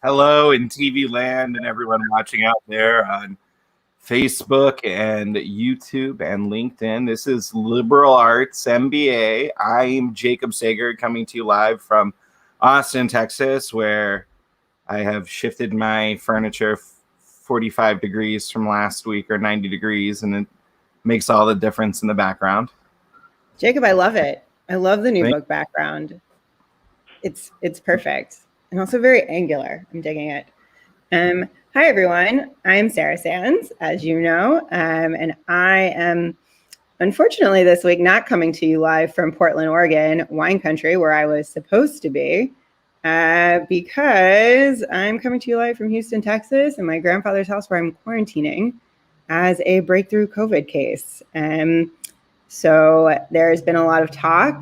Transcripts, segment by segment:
Hello in TV land and everyone watching out there on Facebook and YouTube and LinkedIn. This is Liberal Arts MBA. I'm Jacob Sager coming to you live from Austin, Texas, where I have shifted my furniture 45 degrees from last week, or 90 degrees, and it makes all the difference in the background. Jacob, I love it. I love the new book background. It's perfect. And also very angular. I'm digging it. Hi, everyone. I'm Sarah Sands, as you know, and I am, unfortunately, this week not coming to you live from Portland, Oregon, wine country, where I was supposed to be, because I'm coming to you live from Houston, Texas, and my grandfather's house where I'm quarantining as a breakthrough COVID case. So there's been a lot of talk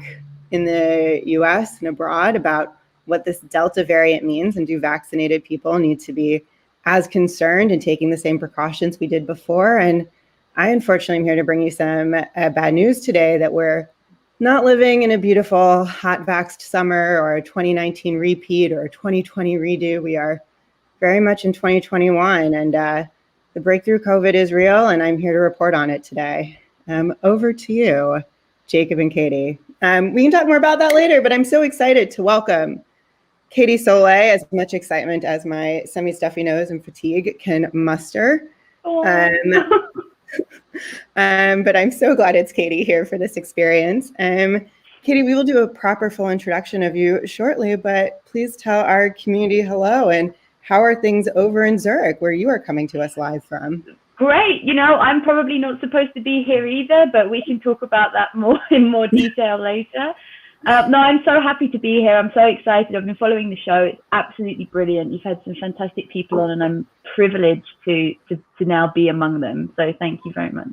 in the US and abroad about what this Delta variant means, and do vaccinated people need to be as concerned and taking the same precautions we did before. And I unfortunately am here to bring you some bad news today, that we're not living in a beautiful hot vaxxed summer or a 2019 repeat or a 2020 redo. We are very much in 2021, and the breakthrough COVID is real, and I'm here to report on it today. Over to you, Jacob and Katie. We can talk more about that later, but I'm so excited to welcome Katie Soleil, as much excitement as my semi-stuffy nose and fatigue can muster. But I'm so glad it's Katie here for this experience. Katie, we will do a proper full introduction of you shortly, but please tell our community hello, and how are things over in Zurich, where you are coming to us live from? Great. You know, I'm probably not supposed to be here either, but we can talk about that in more detail later. No, I'm so happy to be here. I'm so excited. I've been following the show. It's absolutely brilliant. You've had some fantastic people on, and I'm privileged to now be among them. So thank you very much.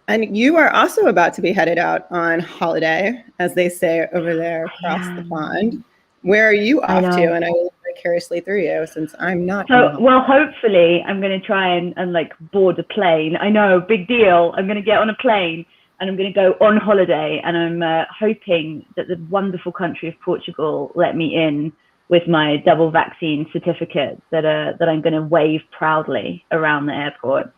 And you are also about to be headed out on holiday, as they say over there across the pond. Where are you off to? And I will live vicariously through you, since I'm not. So, well, hopefully I'm going to try and like board a plane. I know, big deal. I'm going to get on a plane and I'm going to go on holiday, and I'm hoping that the wonderful country of Portugal let me in with my double vaccine certificate that I'm going to wave proudly around the airport.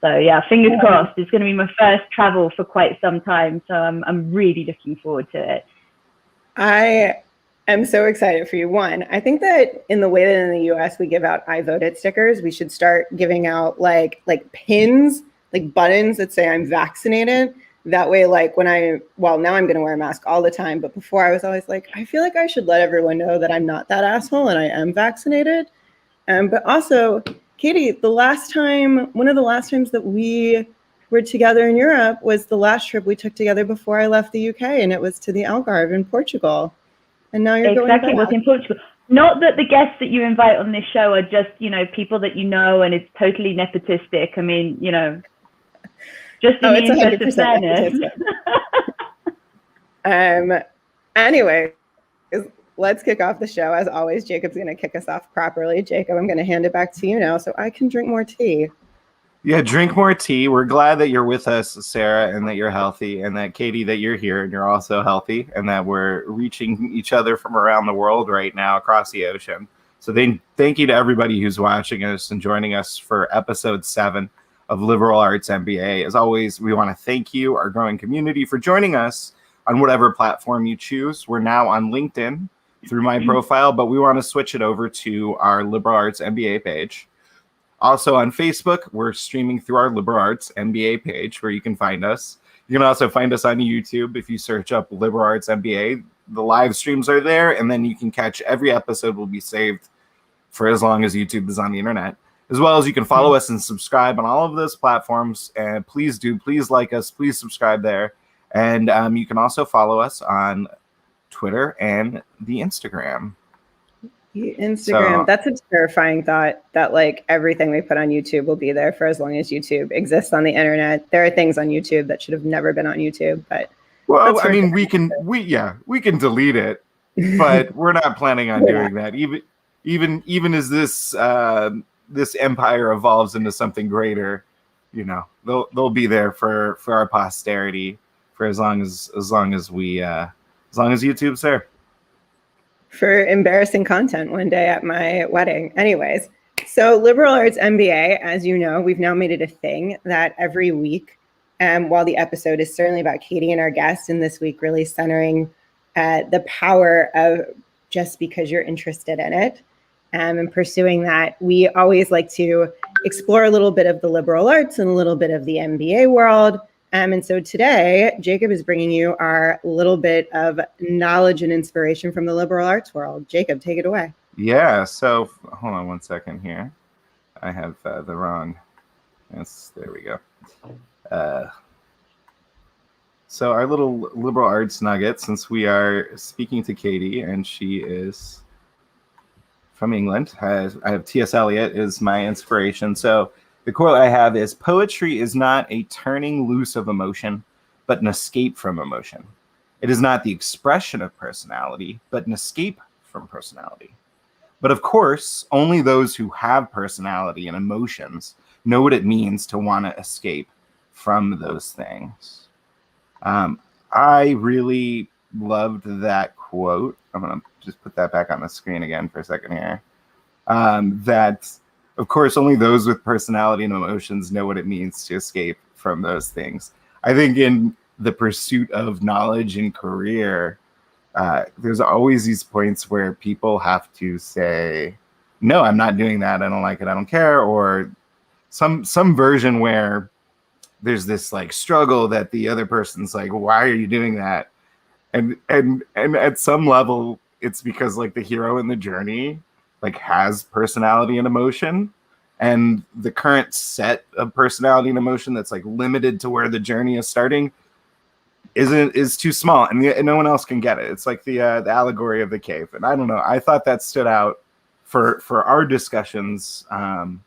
So yeah, fingers crossed. It's going to be my first travel for quite some time, so I'm really looking forward to it. I'm so excited for you. One, I think that in the way that in the US we give out I voted stickers, we should start giving out like pins, like buttons that say I'm vaccinated. That way, like now I'm going to wear a mask all the time. But before I was always like, I feel like I should let everyone know that I'm not that asshole and I am vaccinated. But also, Katie, one of the last times that we were together in Europe was the last trip we took together before I left the UK, and it was to the Algarve in Portugal. And now you're going back. Exactly, it was in Portugal. Not that the guests that you invite on this show are just, people that you know, and it's totally nepotistic. I mean, just in the interest of fairness. Anyway, let's kick off the show. As always, Jacob's going to kick us off properly. Jacob, I'm going to hand it back to you now so I can drink more tea. Yeah, drink more tea. We're glad that you're with us, Sarah, and that you're healthy, and that, Katie, that you're here and you're also healthy, and that we're reaching each other from around the world right now across the ocean. So thank you to everybody who's watching us and joining us for episode 7 of Liberal Arts MBA. As always, we want to thank you, our growing community, for joining us on whatever platform you choose. We're now on LinkedIn through my profile, but we want to switch it over to our Liberal Arts MBA page. Also on Facebook, we're streaming through our Liberal Arts MBA page, where you can find us. You can also find us on YouTube if you search up Liberal Arts MBA. The live streams are there, and then you can catch every episode will be saved for as long as YouTube is on the internet. As well as you can follow us and subscribe on all of those platforms. And please like us, please subscribe there. And you can also follow us on Twitter and the Instagram. So, that's a terrifying thought, that like everything we put on YouTube will be there for as long as YouTube exists on the internet. There are things on YouTube that should have never been on YouTube, but I mean, we can delete it, but we're not planning on doing that. Even as this empire evolves into something greater, they'll be there for our posterity for as long as YouTube's there. for embarrassing content one day at my wedding. Anyways, so Liberal Arts MBA, as you know, we've now made it a thing that every week, while the episode is certainly about Katie and our guest, and this week really centering the power of just because you're interested in it and pursuing that, we always like to explore a little bit of the liberal arts and a little bit of the MBA world. And so today, Jacob is bringing you our little bit of knowledge and inspiration from the liberal arts world. Jacob, take it away. Yeah, so hold on one second here. I have the wrong, yes, there we go. So our little liberal arts nugget, since we are speaking to Katie and she is from England, I have T.S. Eliot is my inspiration. So the quote I have is, "Poetry is not a turning loose of emotion, but an escape from emotion. It is not the expression of personality, but an escape from personality. But of course, only those who have personality and emotions know what it means to want to escape from those things." I really loved that quote. I'm going to just put that back on the screen again for a second here. That, of course, only those with personality and emotions know what it means to escape from those things. I think in the pursuit of knowledge and career, there's always these points where people have to say, no, I'm not doing that. I don't like it. I don't care. Or some version where there's this like struggle that the other person's like, why are you doing that? And at some level, it's because like the hero in the journey like has personality and emotion, and the current set of personality and emotion that's like limited to where the journey is starting is too small, and no one else can get it. It's like the allegory of the cave. And I don't know, I thought that stood out for our discussions, and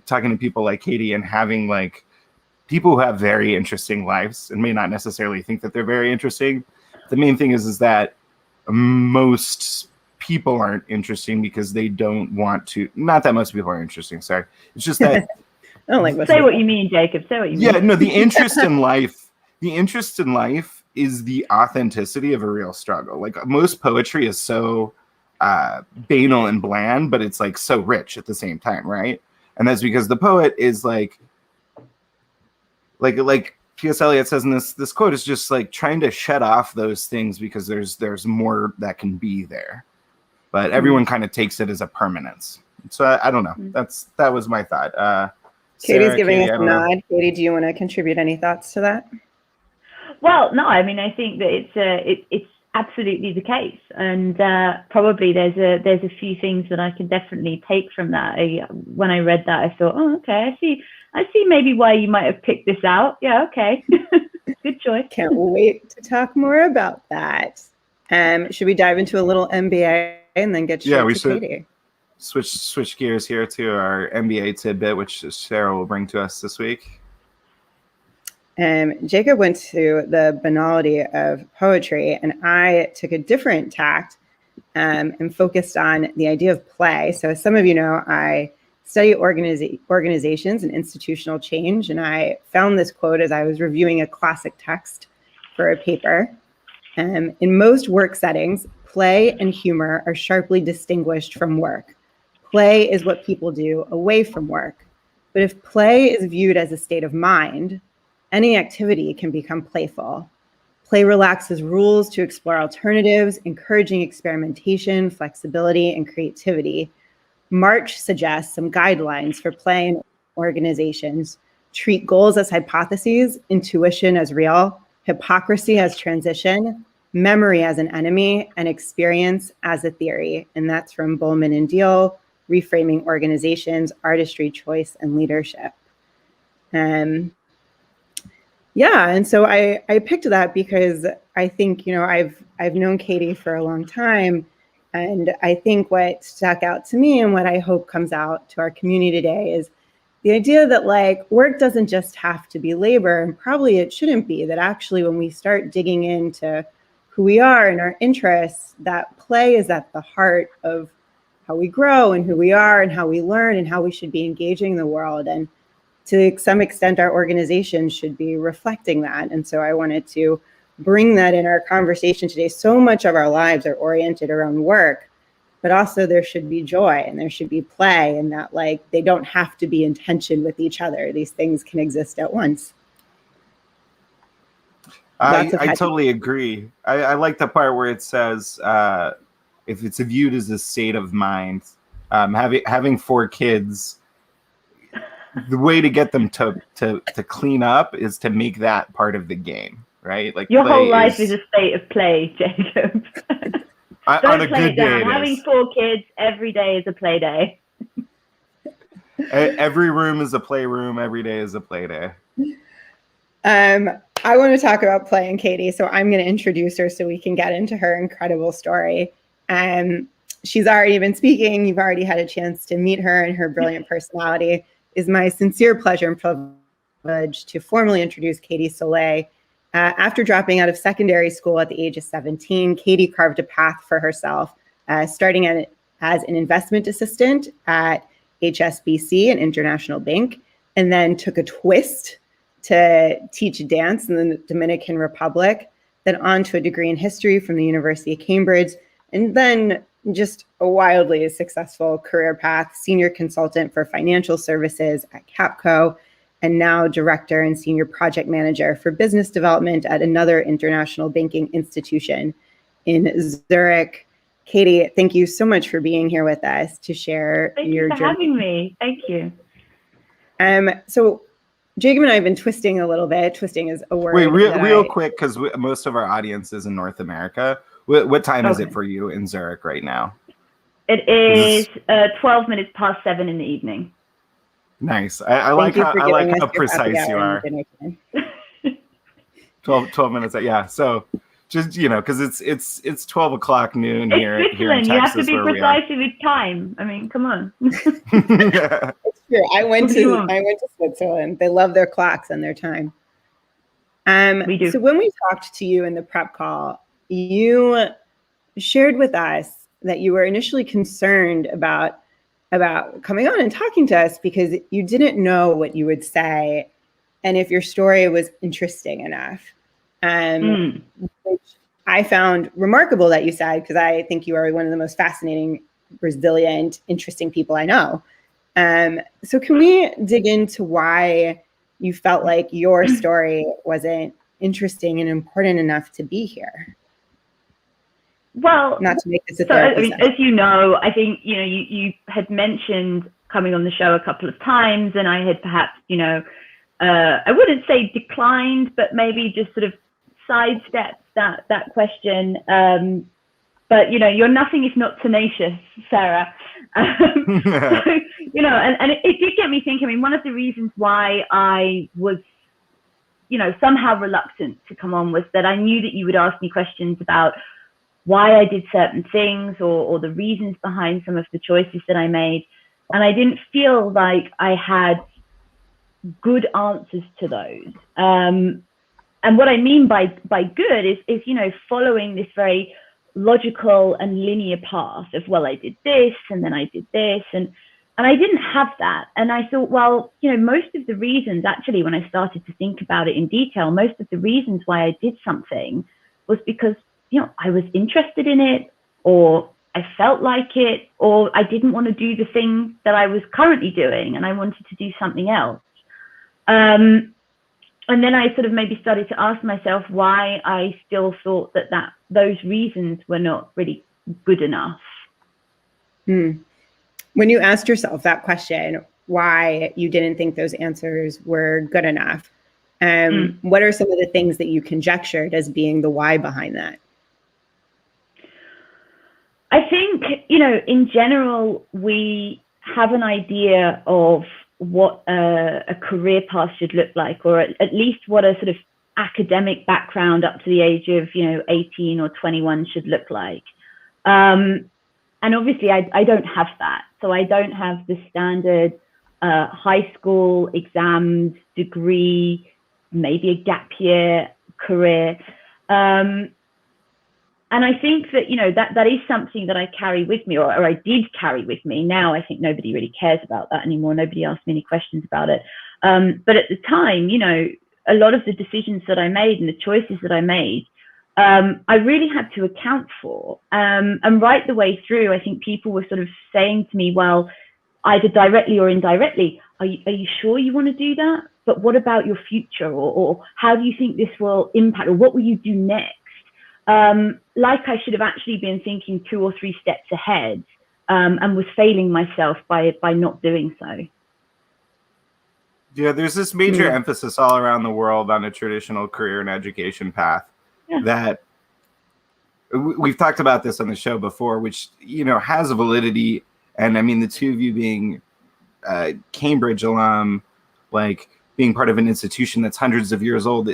talking to people like Katie and having like people who have very interesting lives and may not necessarily think that they're very interesting. The main thing is that most people aren't interesting because they don't want to. Not that most people are interesting. Sorry, it's just that. I don't like say what you mean, Jacob. Say what you mean. Yeah, no. The interest in life. The interest in life is the authenticity of a real struggle. Like most poetry is so banal and bland, but it's like so rich at the same time, right? And that's because the poet is like T.S. Eliot says in this quote, is just like trying to shut off those things because there's more that can be there. But everyone kind of takes it as a permanence. So I don't know. That was my thought. Katie's Sarah, giving Katie, us a nod. Katie, do you want to contribute any thoughts to that? Well, no, I mean, I think that it's absolutely the case, and probably there's a few things that I can definitely take from that. When I read that, I thought, oh, okay, I see maybe why you might have picked this out. Yeah, okay, good choice. Can't wait to talk more about that. Should we dive into a little MBA and then get straight to Katie? Switch gears here to our MBA tidbit, which Sarah will bring to us this week. Jacob went to the banality of poetry, and I took a different tact and focused on the idea of play. So as some of you know, I study organizations and institutional change, and I found this quote as I was reviewing a classic text for a paper. In most work settings, play and humor are sharply distinguished from work. Play is what people do away from work. But if play is viewed as a state of mind, any activity can become playful. Play relaxes rules to explore alternatives, encouraging experimentation, flexibility, and creativity. March suggests some guidelines for play in organizations. Treat goals as hypotheses, intuition as real, hypocrisy as transition, memory as an enemy, and experience as a theory. And that's from Bowman and Deal, Reframing Organizations, Artistry, Choice, and Leadership. Yeah, and so I picked that because I think, you know, I've known Katie for a long time, and I think what stuck out to me and what I hope comes out to our community today is the idea that like work doesn't just have to be labor, and probably it shouldn't be, that actually when we start digging into who we are and our interests, that play is at the heart of how we grow and who we are and how we learn and how we should be engaging the world. And to some extent, our organizations should be reflecting that. And so I wanted to bring that in our conversation today. So much of our lives are oriented around work, but also there should be joy and there should be play, and that like they don't have to be in tension with each other. These things can exist at once. I totally agree. I like the part where it says if it's viewed as a state of mind, having 4 kids, the way to get them to clean up is to make that part of the game, right? Like your whole life is a state of play, Jacob. On a good day, having 4 kids every day is a play day. Every room is a playroom. Every day is a play day. I want to talk about play and Katie, so I'm going to introduce her so we can get into her incredible story. She's already been speaking. You've already had a chance to meet her, and her brilliant personality. Is my sincere pleasure and privilege to formally introduce Katie Soleil. After dropping out of secondary school at the age of 17, Katie carved a path for herself, starting as an investment assistant at HSBC, an international bank, and then took a twist to teach dance in the Dominican Republic, then on to a degree in history from the University of Cambridge, and then just a wildly successful career path, senior consultant for financial services at Capco, and now director and senior project manager for business development at another international banking institution in Zurich. Katie, thank you so much for being here with us to share your journey. Thank you for having me. Thank you. So Jacob and I have been twisting a little bit. Twisting is a word. Wait, real quick, because most of our audience is in North America. What time is it for you in Zurich right now? It is 12 minutes past 7 in the evening. Nice. I like how precise you are. 12 minutes. Yeah. So just, because it's 12 o'clock noon here in Texas. You have to be precise with time. I mean, come on. Yeah. It's true. I went to Switzerland. They love their clocks and their time. We do. So when we talked to you in the prep call, you shared with us that you were initially concerned about coming on and talking to us because you didn't know what you would say and if your story was interesting enough. Which I found remarkable that you said, because I think you are one of the most fascinating, resilient, interesting people I know. So can we dig into why you felt like your story wasn't interesting and important enough to be here? Well, not to make this a therapy as you know, I think, you had mentioned coming on the show a couple of times, and I had perhaps, I wouldn't say declined, but maybe just sort of sidestepped that question. But, you're nothing if not tenacious, Sarah. So, and it did get me thinking. I mean, one of the reasons why I was, somehow reluctant to come on was that I knew that you would ask me questions about why I did certain things or the reasons behind some of the choices that I made. And I didn't feel like I had good answers to those. And what I mean by good is, following this very logical and linear path of, well, I did this and then I did this. And I didn't have that. And I thought, well, most of the reasons, actually, when I started to think about it in detail, most of the reasons why I did something was because I was interested in it, or I felt like it, or I didn't want to do the thing that I was currently doing and I wanted to do something else. And then I sort of maybe started to ask myself why I still thought that those reasons were not really good enough. When you asked yourself that question, why you didn't think those answers were good enough, what are some of the things that you conjectured as being the why behind that? I think, in general, we have an idea of what a career path should look like, or at least what a sort of academic background up to the age of, 18 or 21 should look like. And obviously, I don't have that. So I don't have the standard high school exams, degree, maybe a gap year career. And I think that, that is something that I carry with me, or I did carry with me. Now I think nobody really cares about that anymore. Nobody asks me any questions about it. But at the time, a lot of the decisions that I made and the choices that I made, I really had to account for. And right the way through, I think people were sort of saying to me, well, either directly or indirectly, are you sure you want to do that? But what about your future? Or how do you think this will impact? Or what will you do next? Like I should have actually been thinking 2 or 3 steps ahead, and was failing myself by not doing so. Yeah, there's this major emphasis all around the world on a traditional career and education path that we've talked about this on the show before, which, you know, has a validity. And I mean, the two of you being Cambridge alum, like being part of an institution that's hundreds of years old,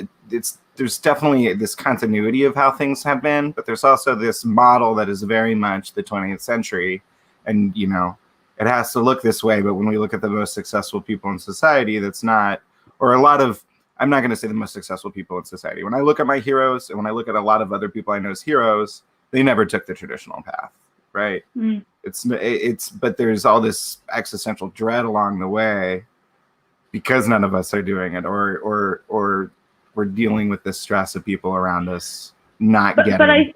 there's definitely this continuity of how things have been, but there's also this model that is very much the 20th century. And, you know, it has to look this way, but when we look at the most successful people in society, that's not, or a lot of, I'm not going to say the most successful people in society. When I look at my heroes and when I look at a lot of other people I know as heroes, they never took the traditional path, right? But there's all this existential dread along the way because none of us are doing it, or we're dealing with the stress of people around us not getting. But I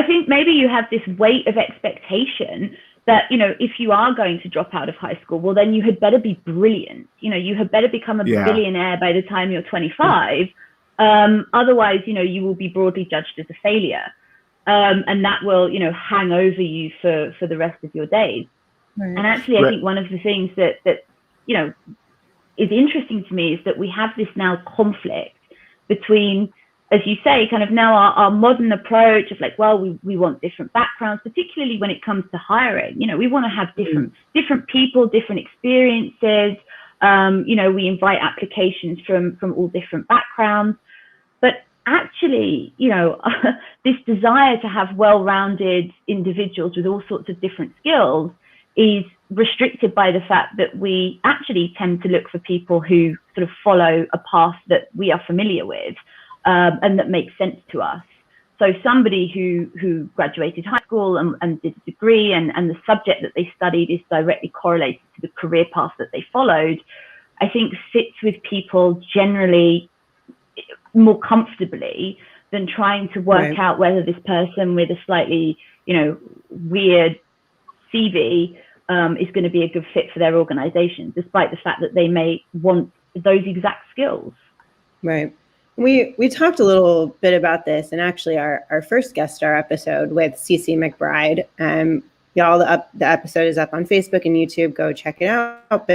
think maybe you have this weight of expectation that, you know, if you are going to drop out of high school, well, then you had better be brilliant. You know, you had better become a billionaire by the time you're 25. Otherwise, you know, you will be broadly judged as a failure. And that will, you know, hang over you for the rest of your days. Right. And actually, I think one of the things that, you know, is interesting to me is that we have this now conflict between, as you say, kind of now our modern approach of like, well, we want different backgrounds, particularly when it comes to hiring. You know, we want to have different people, different experiences. You know, we invite applications from all different backgrounds. But actually, you know, this desire to have well-rounded individuals with all sorts of different skills is restricted by the fact that we actually tend to look for people who sort of follow a path that we are familiar with. And that makes sense to us. So somebody who graduated high school and did a degree and the subject that they studied is directly correlated to the career path that they followed, I think sits with people generally more comfortably than trying to work out whether this person with a slightly, you know, weird CV is going to be a good fit for their organization, despite the fact that they may want those exact skills. Right. We talked a little bit about this in actually our first guest star episode with Cece McBride. Y'all, the episode is up on Facebook and YouTube. Go check it out.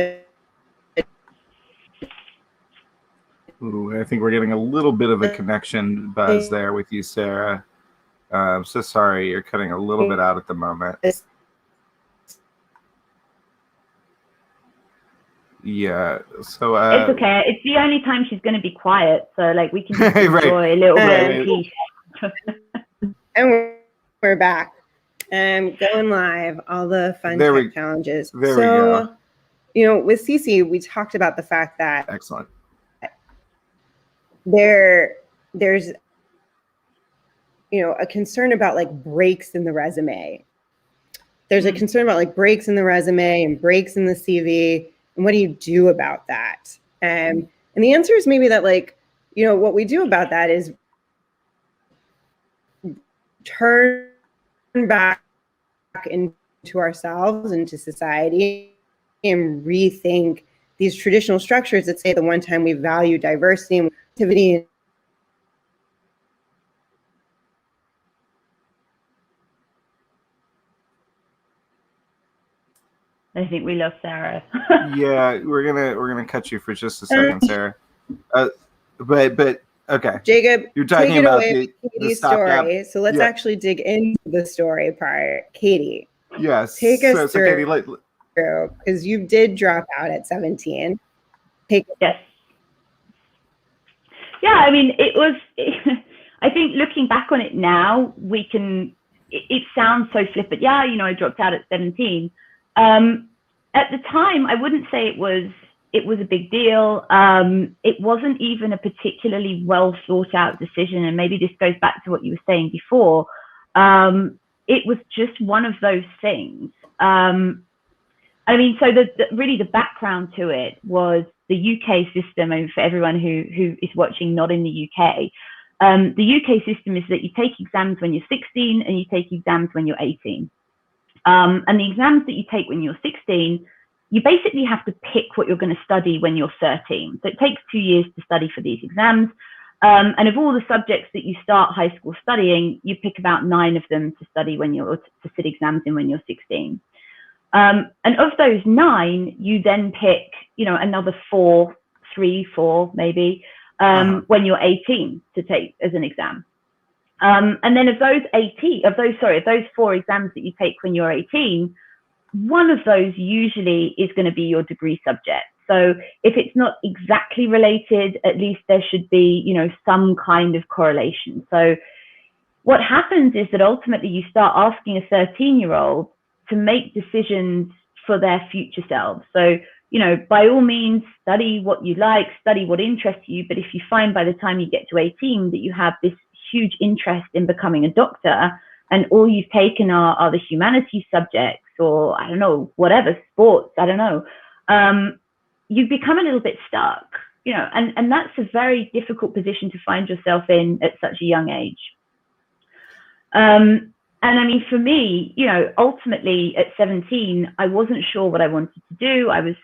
Ooh, I think we're getting a little bit of a connection buzz there with you, Sarah. I'm so sorry. You're cutting a little bit out at the moment. Yeah, so it's okay. It's the only time she's going to be quiet, so like we can just enjoy a little bit of peace. And we're back, going live. All the fun tech challenges. There we go. You know, with Cece, we talked about the fact that excellent. There's you know, a concern about like breaks in the resume. There's a concern about like breaks in the resume and breaks in the CV. And what do you do about that? And the answer is maybe that, like, you know, what we do about that is turn back into ourselves, into society, and rethink these traditional structures that say the one time we value diversity and activity. I think we lost Sarah. Yeah, we're gonna cut you for just a second, Sarah. But okay, Jacob, you're talking about the story. So let's actually dig into the story part. Katie, yes, take us through, Katie, because you did drop out at 17. Yes. Yeah, I mean, it was. I think looking back on it now, we can. It sounds so flippant. Yeah, you know, I dropped out at 17. At the time, I wouldn't say it was a big deal. It wasn't even a particularly well thought out decision. And maybe this goes back to what you were saying before. It was just one of those things. I mean, so really the background to it was the UK system, and for everyone who is watching not in the UK, the UK system is that you take exams when you're 16 and you take exams when you're 18. And the exams that you take when you're 16, you basically have to pick what you're going to study when you're 13. So it takes 2 years to study for these exams. And of all the subjects that you start high school studying, you pick about 9 of them to study to sit exams in when you're 16. And of those 9, you then pick, another 3, 4 maybe, when you're 18 to take as an exam. And then of those 4 exams that you take when you're 18, one of those usually is going to be your degree subject. So if it's not exactly related, at least there should be, some kind of correlation. So what happens is that ultimately you start asking a 13-year-old to make decisions for their future selves. So, by all means, study what you like, study what interests you. But if you find by the time you get to 18 that you have this huge interest in becoming a doctor, and all you've taken are the humanities subjects, or I don't know, whatever, sports, I don't know, you become a little bit stuck, and that's a very difficult position to find yourself in at such a young age. And I mean, for me, ultimately at 17, I wasn't sure what I wanted to do. I was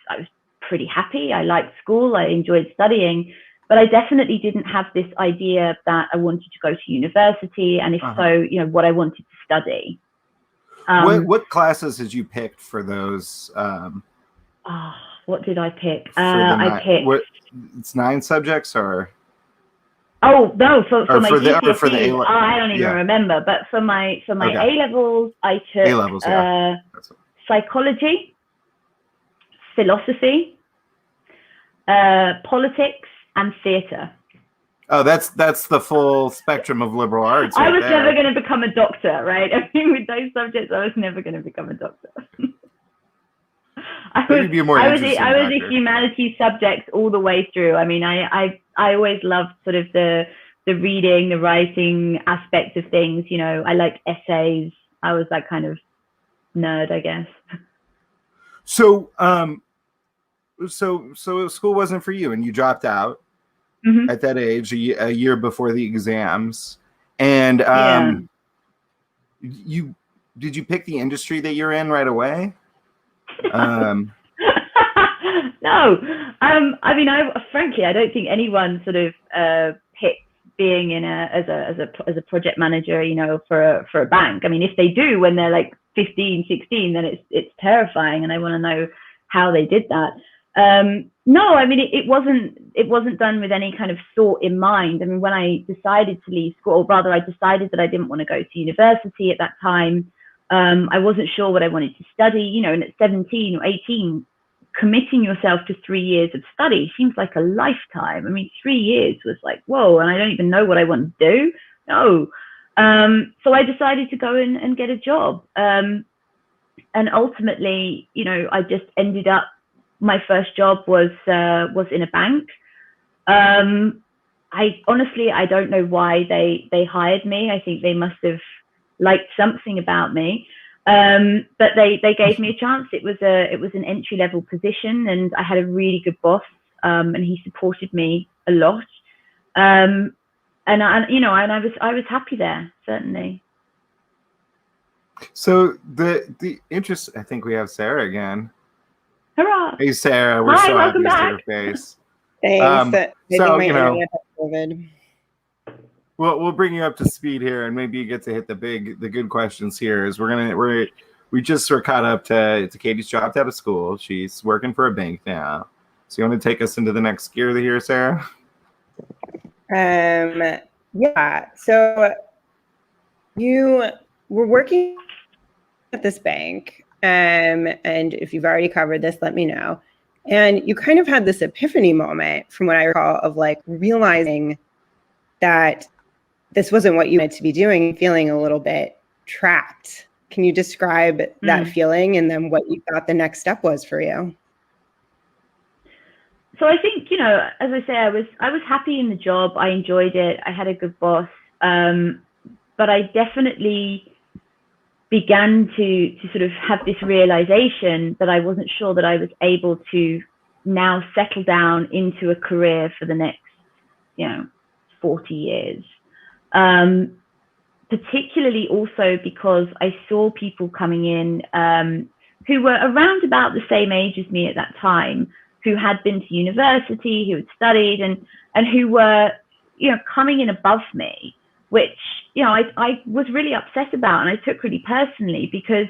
pretty happy. I liked school. I enjoyed studying, but I definitely didn't have this idea that I wanted to go to university, and if so, what I wanted to study. What classes did you pick for those? What did I pick? I picked. It's 9 subjects, or? Oh no, for my GCSEs, for the I don't even remember. But for my A levels, I took A-levels, psychology, philosophy, politics, and theatre. Oh, that's the full spectrum of liberal arts. I was never going to become a doctor, right? I mean, with those subjects, I was never going to become a doctor. I was a humanities subject all the way through. I mean, I always loved sort of the reading, the writing aspect of things. I like essays. I was that kind of nerd, I guess. So, so school wasn't for you, and you dropped out at that age, a year before the exams. And did you pick the industry that you're in right away? No. I mean, frankly, I don't think anyone sort of picked being in as a project manager, for a bank. I mean, if they do when they're like 15, 16, then it's terrifying, and I want to know how they did that. No, I mean, it wasn't done with any kind of thought in mind. I mean, when I decided to leave school, or rather I decided that I didn't want to go to university at that time, I wasn't sure what I wanted to study, and at 17 or 18, committing yourself to 3 years of study seems like a lifetime. I mean, 3 years was like, whoa, and I don't even know what I want to do. No. So I decided to go and get a job. And ultimately, I just ended up, my first job was in a bank. I don't know why they hired me. I think they must have liked something about me. But they gave me a chance. It was an entry-level position, and I had a really good boss, and he supported me a lot. And I was happy there, certainly. So the interest, I think we have Sarah again. Hurrah! Hey, Sarah, we're so happy to see your face. Thanks. So, we'll bring you up to speed here, and maybe you get to hit the good questions here. Is we just were caught up to Katie's dropped out of school. She's working for a bank now. So you want to take us into the next gear here, Sarah? Yeah. So you were working at this bank, and if you've already covered this, let me know. And you kind of had this epiphany moment, from what I recall, of like realizing that this wasn't what you meant to be doing, feeling a little bit trapped. Can you describe that feeling, and then what you thought the next step was for you? So I think, as I say, I was happy in the job. I enjoyed it. I had a good boss. But I definitely began to sort of have this realization that I wasn't sure that I was able to now settle down into a career for the next, 40 years. Particularly also because I saw people coming in who were around about the same age as me at that time, who had been to university, who had studied, and who were, coming in above me, which, I was really upset about, and I took really personally because,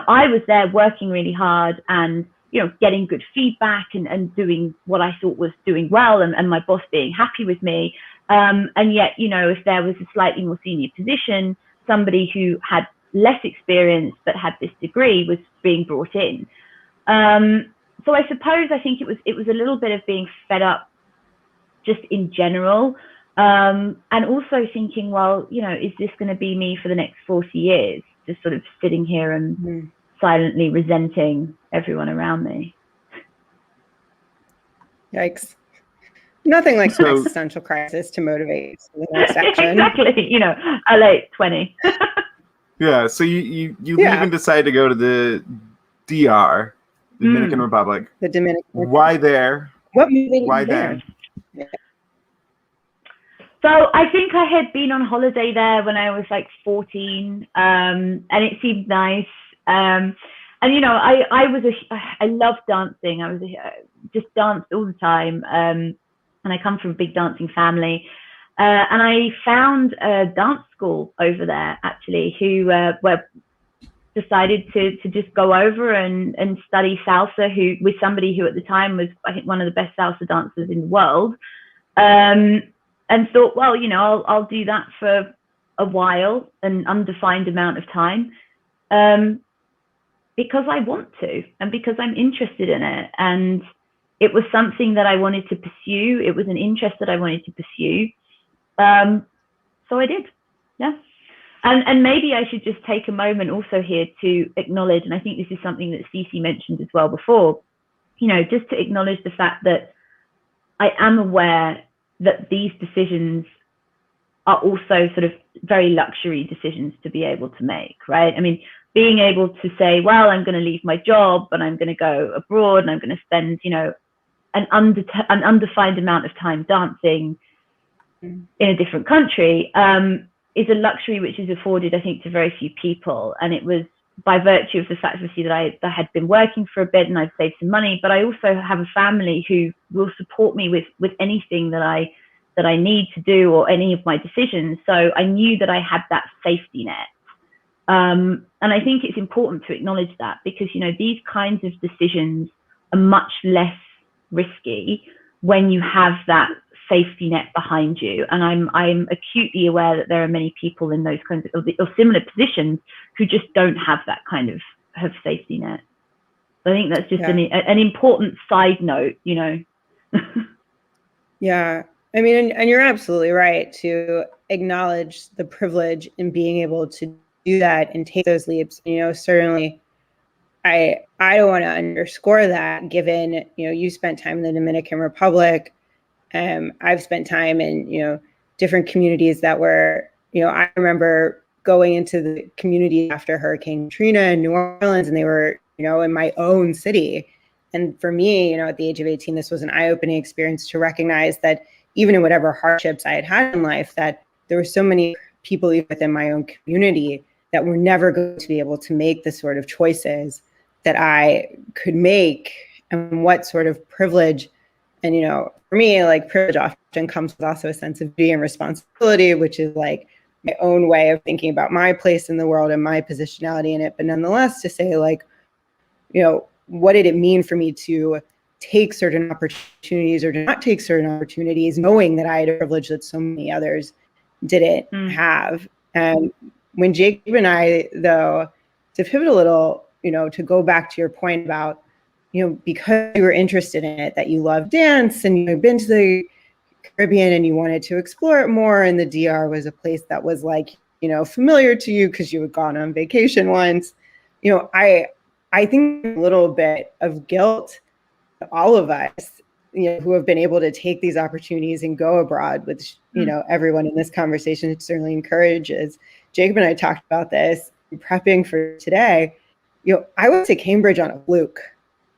I was there working really hard and, getting good feedback and doing what I thought was doing well, and my boss being happy with me. And yet, if there was a slightly more senior position, somebody who had less experience but had this degree was being brought in. So I suppose I think it was a little bit of being fed up just in general, and also thinking, well, is this going to be me for the next 40 years? Just sort of sitting here and silently resenting everyone around me. Yikes. Nothing like an existential crisis to motivate the next action. Exactly, a late 20. Yeah, so you leave and decide to go to the DR, the Dominican Republic. The Dominican Republic. Why there? What moving Why there? Yeah. So I think I had been on holiday there when I was like 14, and it seemed nice. And I loved dancing. I was just danced all the time. And I come from a big dancing family. And I found a dance school over there, actually, who were decided to just go over and study salsa with somebody who at the time was, I think, one of the best salsa dancers in the world. And thought, well, I'll do that for a while, an undefined amount of time, because I want to and because I'm interested in it. And it was something that I wanted to pursue. It was an interest that I wanted to pursue. So I did, yeah. And maybe I should just take a moment also here to acknowledge, and I think this is something that Cece mentioned as well before, just to acknowledge the fact that I am aware that these decisions are also sort of very luxury decisions to be able to make, right? I mean, being able to say, well, I'm going to leave my job and I'm going to go abroad and I'm going to spend, an undefined amount of time dancing in a different country, is a luxury which is afforded, I think, to very few people. And it was by virtue of the fact, obviously, that I had been working for a bit and I'd saved some money, but I also have a family who will support me with anything that I need to do or any of my decisions. So I knew that I had that safety net. And I think it's important to acknowledge that because, these kinds of decisions are much less risky when you have that safety net behind you. And I'm acutely aware that there are many people in those kinds of similar positions who just don't have that kind of safety net. So I think that's just an important side note, Yeah. I mean, and you're absolutely right to acknowledge the privilege in being able to do that and take those leaps. Certainly I don't want to underscore that given, you spent time in the Dominican Republic. I've spent time in, different communities that were, I remember going into the community after Hurricane Katrina in New Orleans, and they were, in my own city. And for me, at the age of 18, this was an eye-opening experience to recognize that even in whatever hardships I had in life, that there were so many people even within my own community that were never going to be able to make the sort of choices that I could make, and what sort of privilege. And, for me, like, privilege often comes with also a sense of duty and responsibility, which is like my own way of thinking about my place in the world and my positionality in it. But nonetheless, to say, like, what did it mean for me to take certain opportunities or to not take certain opportunities, knowing that I had a privilege that so many others didn't have. And when Jacob and I, though, to pivot a little, to go back to your point about, because you were interested in it, that you love dance and you've been to the Caribbean and you wanted to explore it more, and the DR was a place that was like, familiar to you because you had gone on vacation once. I think a little bit of guilt, all of us, who have been able to take these opportunities and go abroad, which, everyone in this conversation certainly encourages. Jacob and I talked about this prepping for today. I went to Cambridge on a fluke.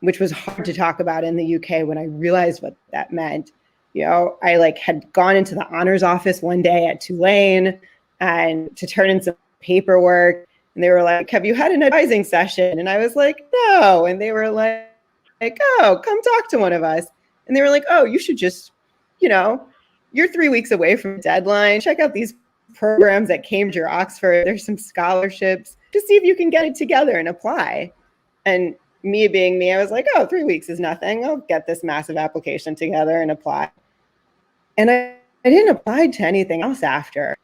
which was hard to talk about in the UK when I realized what that meant. I like had gone into the honors office one day at Tulane and to turn in some paperwork. And they were like, have you had an advising session? And I was like, no. And they were like, oh, come talk to one of us. And they were like, oh, you should just, you're 3 weeks away from the deadline. Check out these programs at Cambridge or Oxford. There's some scholarships to see if you can get it together and apply. And me being me, I was like, oh, 3 weeks is nothing. I'll get this massive application together and apply. And I didn't apply to anything else after.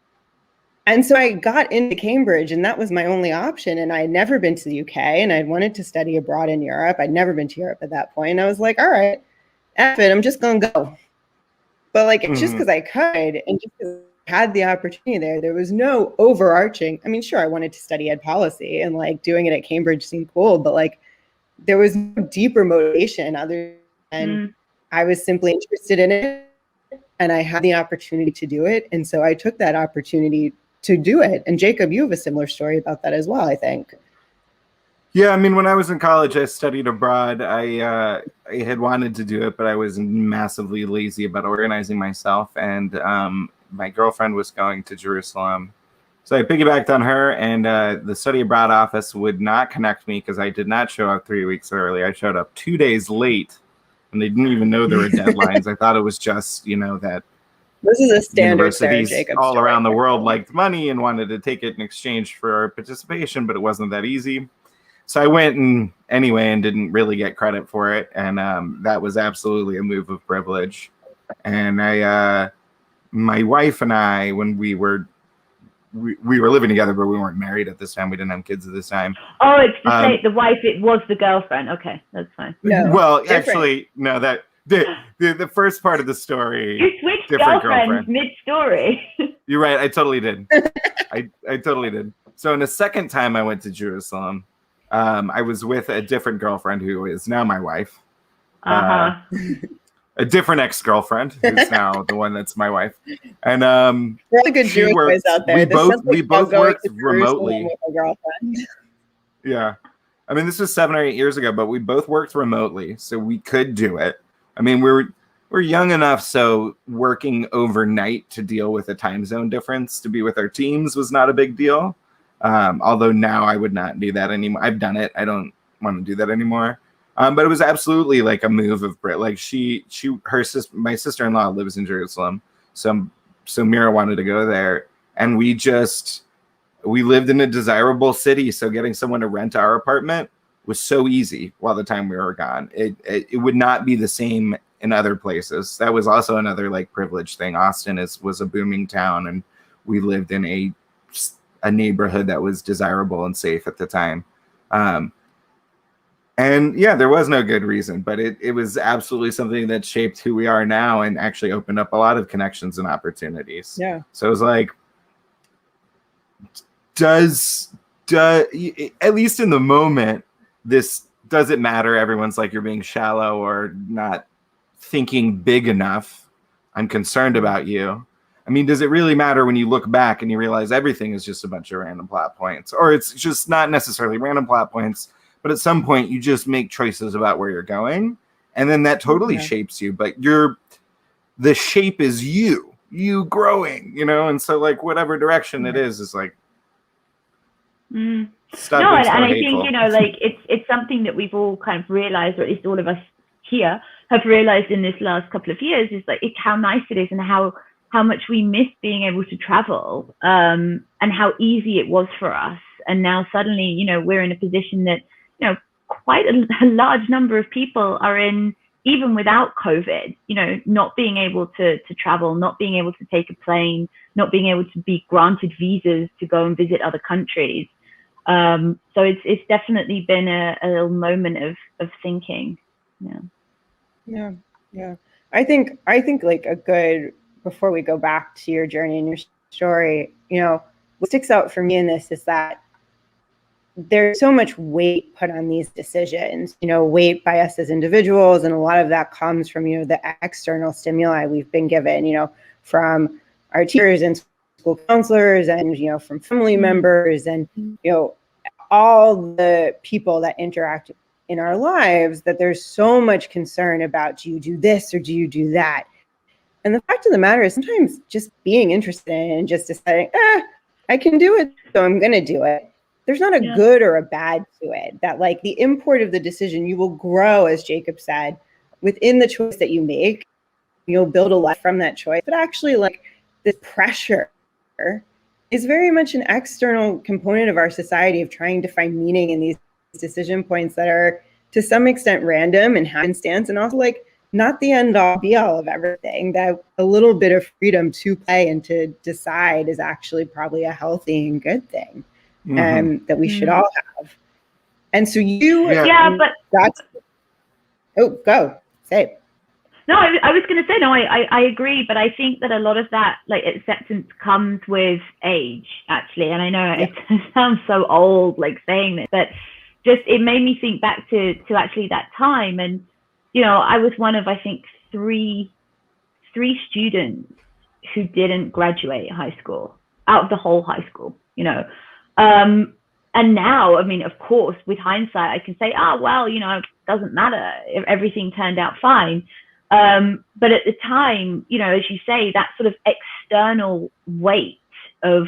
And so I got into Cambridge, and that was my only option. And I had never been to the UK, and I wanted to study abroad in Europe. I'd never been to Europe at that point. And I was like, all right, F it, I'm just going to go. But like, it's just because I could, and just because I had the opportunity there was no overarching. I mean, sure, I wanted to study ed policy, and like doing it at Cambridge seemed cool, but like there was no deeper motivation other than I was simply interested in it. And I had the opportunity to do it. And so I took that opportunity to do it. And Jacob, you have a similar story about that as well, I think. Yeah, I mean, when I was in college, I studied abroad. I had wanted to do it, but I was massively lazy about organizing myself. And my girlfriend was going to Jerusalem. So I piggybacked on her, and the study abroad office would not connect me because I did not show up 3 weeks early. I showed up 2 days late, and they didn't even know there were deadlines. I thought it was just, that this is a standard universities Jacob all story. Around the world liked money and wanted to take it in exchange for participation, but it wasn't that easy. So I went anyway and didn't really get credit for it. And that was absolutely a move of privilege. And my wife and I, when we were living together, but we weren't married at this time. We didn't have kids at this time. Oh, it's to say the wife, it was the girlfriend. Okay, that's fine. No, well, different. Actually, no, that the first part of the story. You switched girlfriends mid-story. You're right. I totally did. I totally did. So in the second time I went to Jerusalem, I was with a different girlfriend who is now my wife. A different ex-girlfriend who's now the one that's my wife. And there are good Jewish boys out there. We both worked remotely. With a girlfriend. Yeah. I mean, this was 7 or 8 years ago, but we both worked remotely, so we could do it. I mean, we're young enough, so working overnight to deal with a time zone difference to be with our teams was not a big deal. Although now I would not do that anymore. I've done it. I don't want to do that anymore. But it was absolutely like a move of Brit. Like my sister-in-law lives in Jerusalem. So Mira wanted to go there, and we lived in a desirable city. So getting someone to rent our apartment was so easy while the time we were gone. It would not be the same in other places. That was also another like privilege thing. Austin was a booming town, and we lived in a neighborhood that was desirable and safe at the time. And yeah, there was no good reason, but it was absolutely something that shaped who we are now and actually opened up a lot of connections and opportunities. Yeah. So it was like, at least in the moment, does it matter? Everyone's like, you're being shallow or not thinking big enough. I'm concerned about you. I mean, does it really matter when you look back and you realize everything is just a bunch of random plot points, or it's just not necessarily random plot points, but at some point you just make choices about where you're going, and then that totally shapes you. But the shape is you growing, and so like whatever direction it is like. Stop. No, and I think like it's something that we've all kind of realized, or at least all of us here have realized in this last couple of years, is like how nice it is and how much we miss being able to travel, and how easy it was for us. And now suddenly, we're in a position that quite a large number of people are in, even without COVID, not being able to travel, not being able to take a plane, not being able to be granted visas to go and visit other countries. So it's definitely been a little moment of thinking. Yeah. I think like a good, before we go back to your journey and your story, what sticks out for me in this is that there's so much weight put on these decisions, weight by us as individuals. And a lot of that comes from, the external stimuli we've been given, from our teachers and school counselors and, from family members and, all the people that interact in our lives that there's so much concern about, do you do this or do you do that? And the fact of the matter is sometimes just being interested in and just deciding, I can do it, so I'm going to do it. There's not a good or a bad to it. That like the import of the decision, you will grow, as Jacob said, within the choice that you make. You'll build a life from that choice. But actually, like, this pressure is very much an external component of our society of trying to find meaning in these decision points that are to some extent random and happenstance, and also like not the end all be all of everything. That a little bit of freedom to play and to decide is actually probably a healthy and good thing that we should all have. And so go say it. No, I was going to say, no, I agree, but I think that a lot of that, like, acceptance comes with age, actually. And I know it sounds so old, like, saying this, but just, it made me think back to actually that time. And, you know, I was one of, I think, three students who didn't graduate high school, out of the whole high school, you know. And now, I mean, of course, with hindsight, I can say, well, you know, it doesn't matter. Everything turned out fine. But at the time, you know, as you say, that sort of external weight of,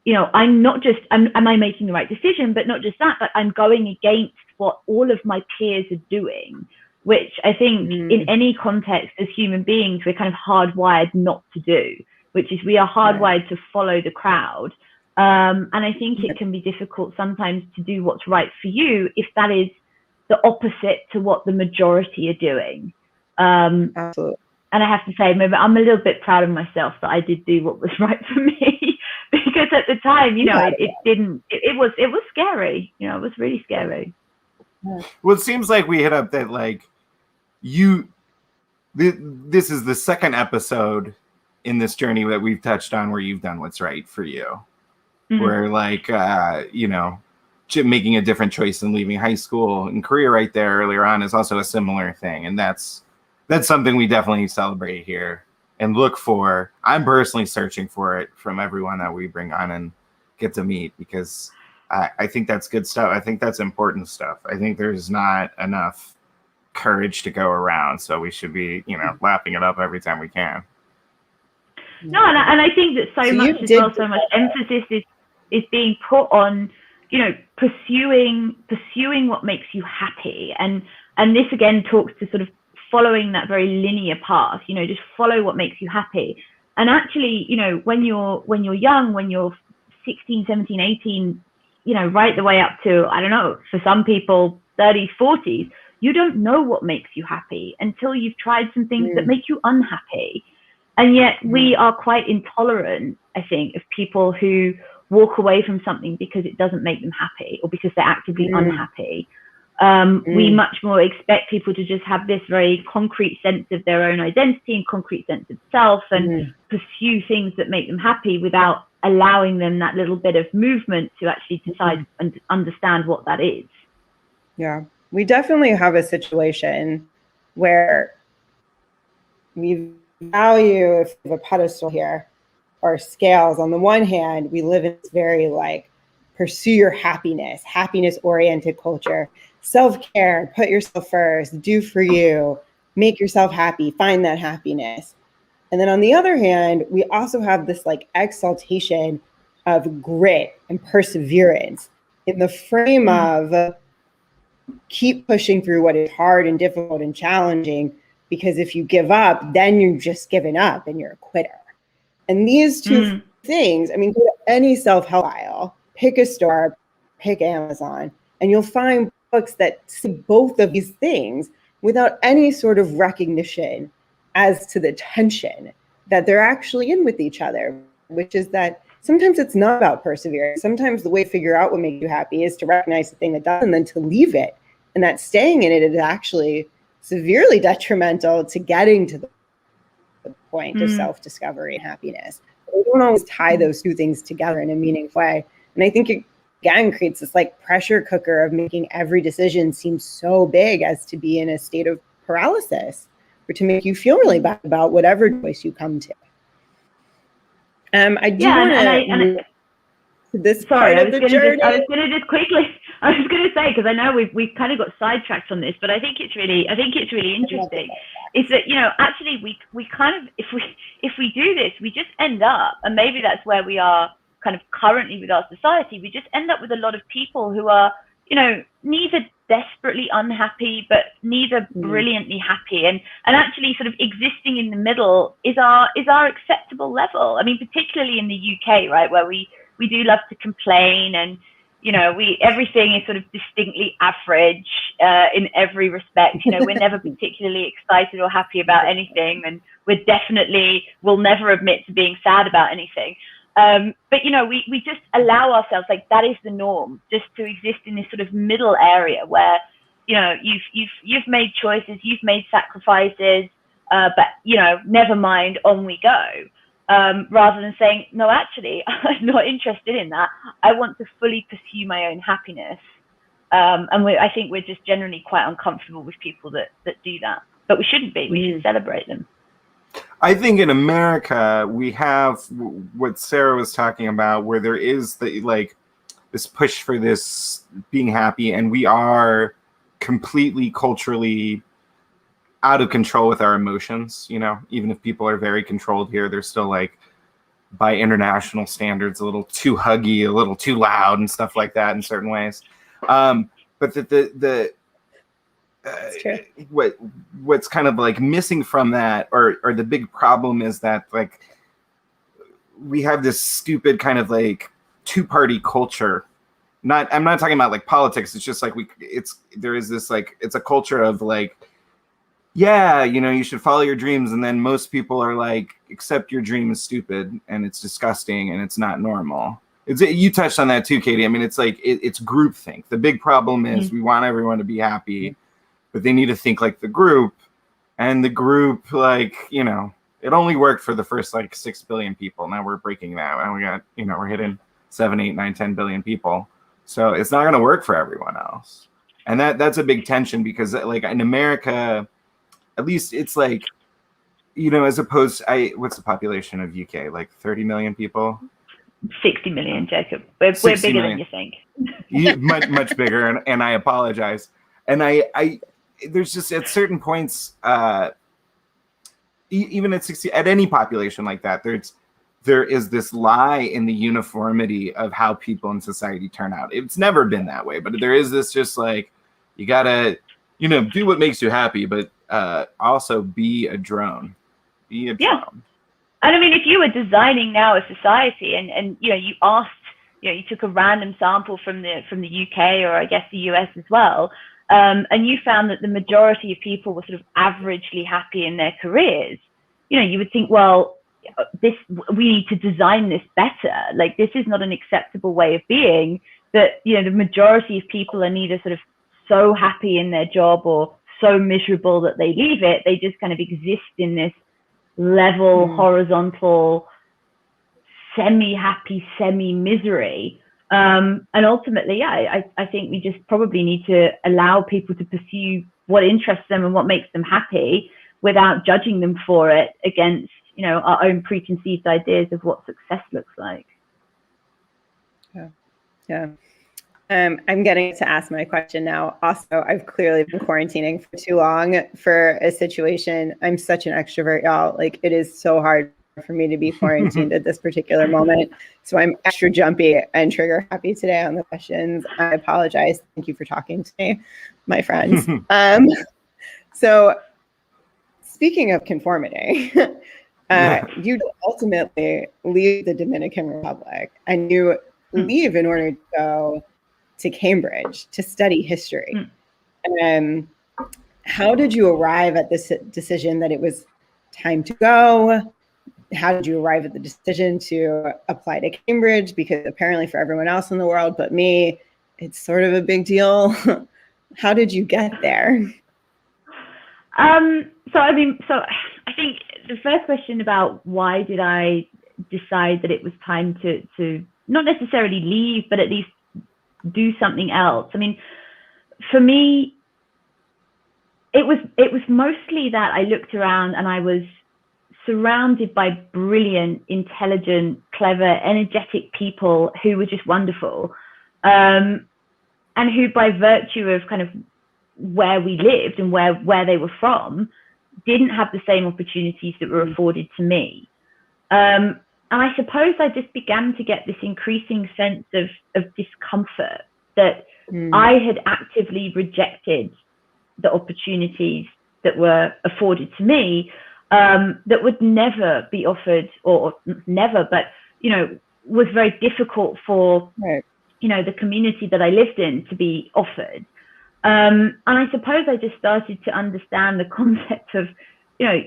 you know, I'm not just, am I making the right decision? But not just that, but I'm going against what all of my peers are doing, which I think in any context as human beings, we're kind of hardwired not to do, which is we are hardwired to follow the crowd. And I think it can be difficult sometimes to do what's right for you if that is the opposite to what the majority are doing. Absolutely. And I have to say, maybe I'm a little bit proud of myself that I did do what was right for me, because at the time, you know, it was scary, you know, it was really scary. Well, it seems like we hit up that, like, this is the second episode in this journey that we've touched on where you've done what's right for you, where, like, you know, making a different choice than leaving high school and career right there earlier on is also a similar thing. And that's something we definitely celebrate here and look for. I'm personally searching for it from everyone that we bring on and get to meet, because I think that's good stuff. I think that's important stuff. I think there's not enough courage to go around, so we should be, you know, lapping it up every time we can. No, and I think that so much emphasis is being put on, you know, pursuing what makes you happy. And this again talks to sort of following that very linear path, you know, just follow what makes you happy. And actually, you know, when you're young, when you're 16, 17, 18, you know, right the way up to, I don't know, for some people, 30s, 40s, you don't know what makes you happy until you've tried some things that make you unhappy. And yet we are quite intolerant, I think, of people who walk away from something because it doesn't make them happy or because they're actively unhappy. We much more expect people to just have this very concrete sense of their own identity and concrete sense of self and pursue things that make them happy without allowing them that little bit of movement to actually decide and understand what that is. Yeah, we definitely have a situation where we value, if we have a pedestal here, or scales. On the one hand, we live in this very like pursue your happiness oriented culture, self-care, put yourself first, do for you, make yourself happy, find that happiness. And then on the other hand, we also have this like exaltation of grit and perseverance in the frame of keep pushing through what is hard and difficult and challenging, because if you give up, then you're just giving up and you're a quitter. And these two things, I mean, go to any self-help aisle, pick a store, pick Amazon, and you'll find books that see both of these things without any sort of recognition as to the tension that they're actually in with each other, which is that sometimes it's not about perseverance. Sometimes the way to figure out what makes you happy is to recognize the thing that doesn't, and then to leave it. And that staying in it is actually severely detrimental to getting to the point of self-discovery and happiness. We don't always tie those two things together in a meaningful way. And I think it, again, creates this like pressure cooker of making every decision seem so big as to be in a state of paralysis or to make you feel really bad about whatever choice you come to. I do want to... this Sorry, part of the journey. I was going to just quickly. I was going to say, because I know we've kind of got sidetracked on this, but I think it's really interesting. Is that, you know, actually we kind of, if we do this, we just end up, and maybe that's where we are kind of currently with our society. We just end up with a lot of people who are, you know, neither desperately unhappy, but neither brilliantly happy, and actually sort of existing in the middle is our acceptable level. I mean, particularly in the UK, right, where we do love to complain, and, you know, everything is sort of distinctly average in every respect. You know, we're never particularly excited or happy about anything, and we'll never admit to being sad about anything. But, you know, we just allow ourselves, like, that is the norm, just to exist in this sort of middle area where, you know, you've made choices, you've made sacrifices, but, you know, never mind, on we go. Rather than saying, no, actually, I'm not interested in that. I want to fully pursue my own happiness. And I think we're just generally quite uncomfortable with people that do that. But we shouldn't be. We should celebrate them. I think in America, we have what Sarah was talking about, where there is this push for this being happy, and we are completely culturally out of control with our emotions. You know, even if people are very controlled here, they're still, like, by international standards, a little too huggy, a little too loud, and stuff like that in certain ways. But what's kind of like missing from that, or the big problem, is that, like, we have this stupid kind of like two-party culture. I'm not talking about like politics. It's just like there is this, like, it's a culture of like, yeah, you know, you should follow your dreams, and then most people are like, accept your dream is stupid and it's disgusting and it's not normal. You touched on that too, Katie. I mean, it's like it's groupthink. The big problem is we want everyone to be happy, but they need to think like the group, and the group, like, you know, it only worked for the first like 6 billion people. Now we're breaking that, and we got, you know, we're hitting 7, 8, 9, 10 billion people. So it's not going to work for everyone else, and that's a big tension, because like in America, at least it's like, you know, as opposed what's the population of UK? Like 30 million people? 60 million, Jacob. We're bigger than you think. much bigger, and I apologize. And I there's just at certain points, even at 60, at any population like that, there is this lie in the uniformity of how people in society turn out. It's never been that way, but there is this just like, you gotta, you know, do what makes you happy, but also be a drone. Be a drone. And I mean, if you were designing now a society, and you know, you asked, you know, you took a random sample from the UK, or I guess the US as well, and you found that the majority of people were sort of averagely happy in their careers, you know, you would think, well, we need to design this better. Like, this is not an acceptable way of being, that, you know, the majority of people are neither sort of so happy in their job or so miserable that they leave it. They just kind of exist in this level, horizontal, semi-happy, semi-misery. And ultimately, I think we just probably need to allow people to pursue what interests them and what makes them happy, without judging them for it against, you know, our own preconceived ideas of what success looks like. Yeah. I'm getting to ask my question now. Also, I've clearly been quarantining for too long for a situation. I'm such an extrovert, y'all. Like, it is so hard for me to be quarantined at this particular moment. So I'm extra jumpy and trigger happy today on the questions. I apologize. Thank you for talking to me, my friends. So speaking of conformity, you ultimately leave the Dominican Republic, and you leave in order to go to Cambridge to study history. How did you arrive at this decision that it was time to go? How did you arrive at the decision to apply to Cambridge? Because apparently for everyone else in the world but me, it's sort of a big deal. How did you get there? So I think the first question about why did I decide that it was time to not necessarily leave, but at least do something else. I mean, for me, it was mostly that I looked around and I was surrounded by brilliant, intelligent, clever, energetic people who were just wonderful, and who, by virtue of kind of where we lived and where they were from, didn't have the same opportunities that were afforded to me. And I suppose I just began to get this increasing sense of discomfort that I had actively rejected the opportunities that were afforded to me, that would never be offered, or never, but, you know, was very difficult for, you know, the community that I lived in to be offered. And I suppose I just started to understand the concept of, you know,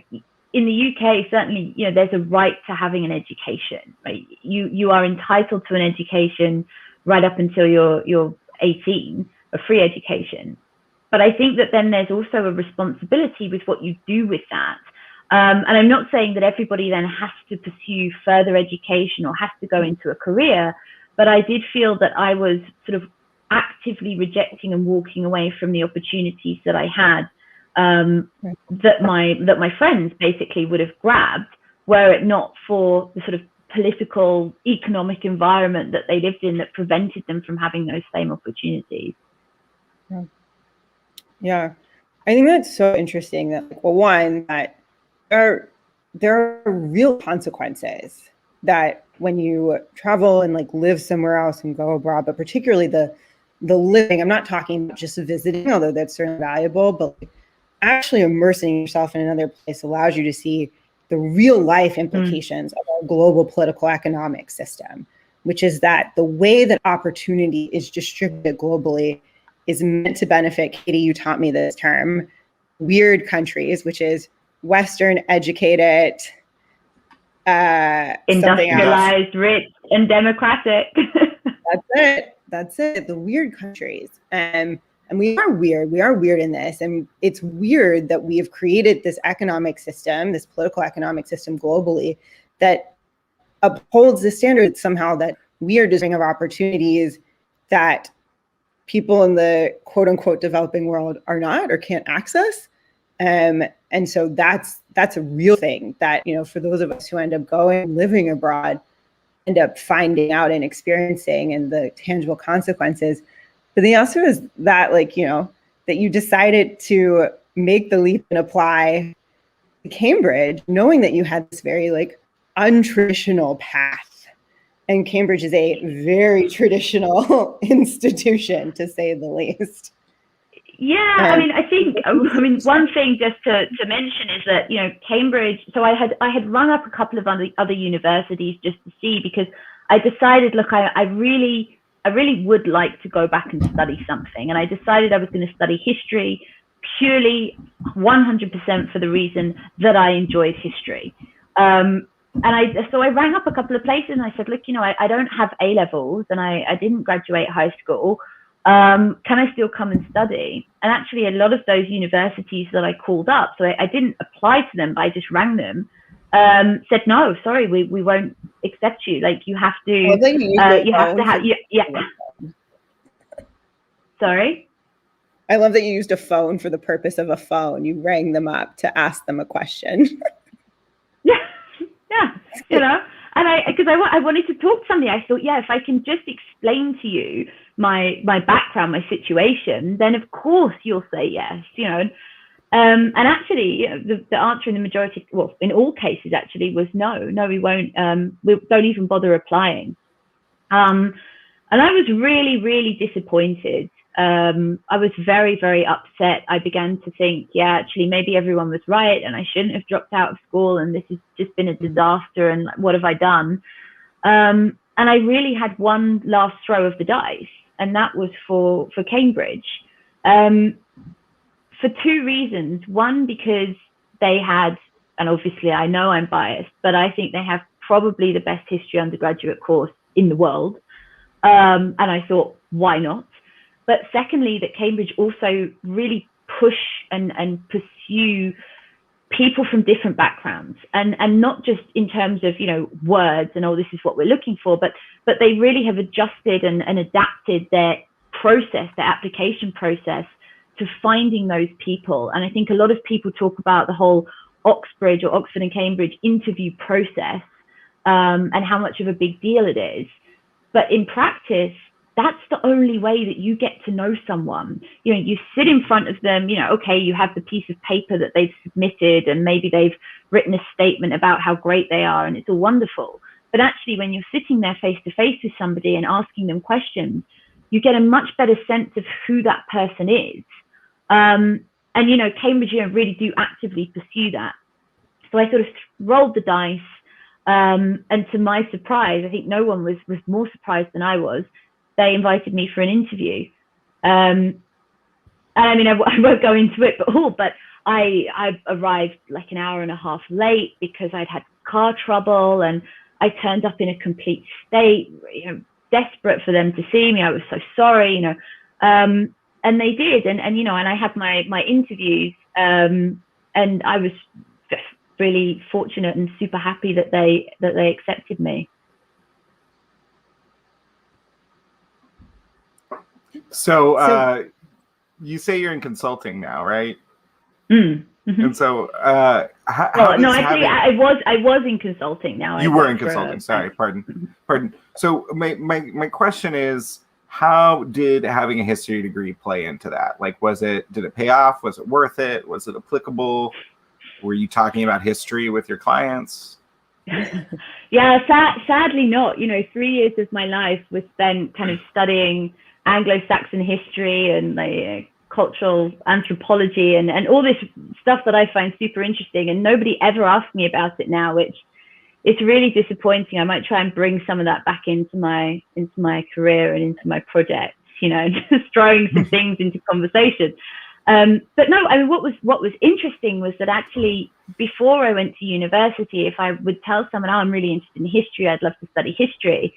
in the UK, certainly, you know, there's a right to having an education, right? You are entitled to an education right up until you're 18, a free education. But I think that then there's also a responsibility with what you do with that. And I'm not saying that everybody then has to pursue further education or has to go into a career, but I did feel that I was sort of actively rejecting and walking away from the opportunities that I had, that my friends basically would have grabbed, were it not for the sort of political, economic environment that they lived in that prevented them from having those same opportunities. Yeah, I think that's so interesting that, well, one, that there are real consequences that when you travel and like live somewhere else and go abroad, but particularly the living, I'm not talking about just visiting, although that's certainly valuable, but actually immersing yourself in another place allows you to see the real life implications of our global political economic system, which is that the way that opportunity is distributed globally is meant to benefit, Katie, you taught me this term, weird countries, which is Western educated, industrialized, rich, and democratic. That's it. The weird countries. And we are weird. We are weird in this. And it's weird that we have created this economic system, this political economic system globally, that upholds the standard somehow that we are deserving of opportunities that people in the quote unquote developing world are not or can't access. And so that's a real thing that, you know, for those of us who end up going, living abroad, end up finding out and experiencing and the tangible consequences. But the also is that, like, you know, that you decided to make the leap and apply to Cambridge, knowing that you had this very like untraditional path. And Cambridge is a very traditional institution, to say the least. Yeah, I mean, one thing just to mention is that, you know, Cambridge, so I had rung up a couple of other universities just to see, because I decided, look, I really would like to go back and study something. And I decided I was going to study history purely 100% for the reason that I enjoyed history. So I rang up a couple of places and I said, look, you know, I don't have A-levels and I didn't graduate high school. Can I still come and study? And actually a lot of those universities that I called up, so I didn't apply to them, but I just rang them, said, no, sorry, we won't accept you. Like, you have to, you have to have, yeah. Sorry? I love that you used a phone for the purpose of a phone. You rang them up to ask them a question. Yeah, you know, and because I wanted to talk to somebody. I thought, yeah, if I can just explain to you my background, my situation, then of course you'll say yes, you know. And actually, you know, the answer in the majority, well, in all cases actually, was no, we won't. We don't even bother applying. And I was really, really disappointed. I was very, very upset. I began to think, yeah, actually, maybe everyone was right and I shouldn't have dropped out of school and this has just been a disaster and what have I done? And I really had one last throw of the dice, and that was for Cambridge. For two reasons. One, because they had, and obviously I know I'm biased, but I think they have probably the best history undergraduate course in the world. And I thought, why not? But secondly, that Cambridge also really push and pursue people from different backgrounds, and not just in terms of, you know, words and, oh, this is what we're looking for, but they really have adjusted and adapted their process, their application process, to finding those people. And I think a lot of people talk about the whole Oxbridge or Oxford and Cambridge interview process and how much of a big deal it is. But in practice, that's the only way that you get to know someone. You know, you sit in front of them, you know, okay, you have the piece of paper that they've submitted and maybe they've written a statement about how great they are and it's all wonderful. But actually, when you're sitting there face to face with somebody and asking them questions, you get a much better sense of who that person is. And, you know, Cambridge, you know, really do actively pursue that. So I sort of rolled the dice. And to my surprise, I think no one was more surprised than I was. They invited me for an interview. And I mean, I won't go into it at all, but I arrived like an hour and a half late because I'd had car trouble and I turned up in a complete state, you know, desperate for them to see me. I was so sorry, you know, and they did. And you know, and I had my interviews and I was just really fortunate and super happy that they accepted me. So you say you're in consulting now, right? Mm-hmm. And so, I was in consulting now. You were in consulting. Sorry, pardon. So my question is, how did having a history degree play into that? Like, did it pay off? Was it worth it? Was it applicable? Were you talking about history with your clients? Yeah, sadly not. You know, 3 years of my life was spent kind of studying Anglo-Saxon history and like cultural anthropology and all this stuff that I find super interesting, and nobody ever asked me about it now, which it's really disappointing. I might try and bring some of that back into my career and into my projects, you know, just throwing some things into conversation. But no, I mean, what was interesting was that actually before I went to university, if I would tell someone, oh, I'm really interested in history, I'd love to study history,